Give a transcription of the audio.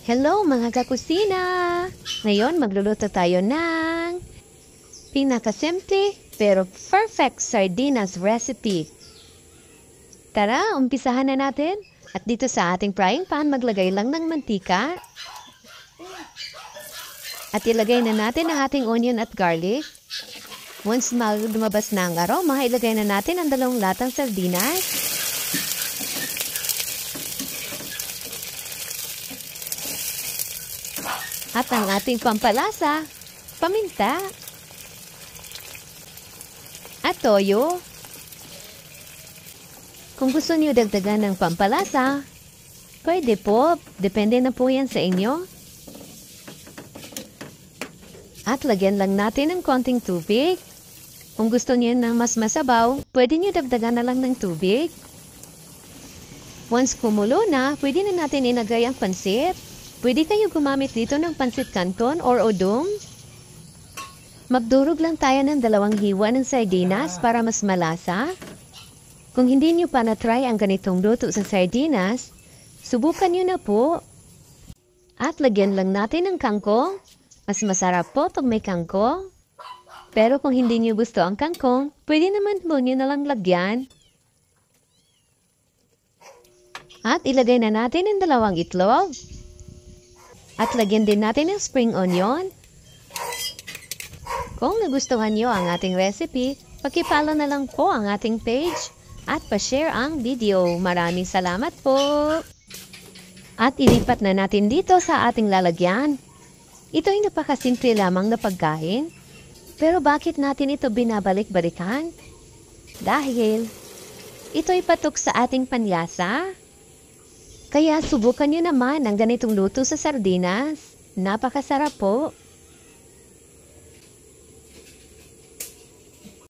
Hello mga kakusina! Ngayon magluluto tayo ng pinakasimple pero perfect sardinas recipe. Tara, umpisahan na natin. At dito sa ating frying pan, maglagay lang ng mantika. At ilagay na natin ang ating onion at garlic. Once lumabas na ang aroma, ilagay na natin ang 2 latang sardinas. At ang ating pampalasa, paminta, at toyo. Kung gusto niyo dagdagan ng pampalasa, pwede po. Depende na po yan sa inyo. At lagyan lang natin ng konting tubig. Kung gusto niyo ng mas masabaw, pwede niyo dagdagan na lang ng tubig. Once kumulo na, pwede na natin inagay ang pansit. Pwede kayo gumamit dito ng pansit canton or udong. Magdurog lang tayo ng 2 hiwa ng sardinas para mas malasa. Kung hindi nyo pa na-try ang ganitong luto sa sardinas, subukan nyo na po. At lagyan lang natin ng kangkong. Mas masarap po pag may kangkong. Pero kung hindi nyo gusto ang kangkong, pwede naman po nyo nalang lagyan. At ilagay na natin ang 2 itlog. At lagyan din natin ng spring onion. Kung nagustuhan nyo ang ating recipe, paki-follow na lang po ang ating page at pa-share ang video. Maraming salamat po! At ilipat na natin dito sa ating lalagyan. Ito ay napakasimple lamang na pagkain. Pero bakit natin ito binabalik-balikan? Dahil ito ay patok sa ating panlasa. Kaya subukan nyo naman ang ganitong luto sa sardinas. Napakasarap po.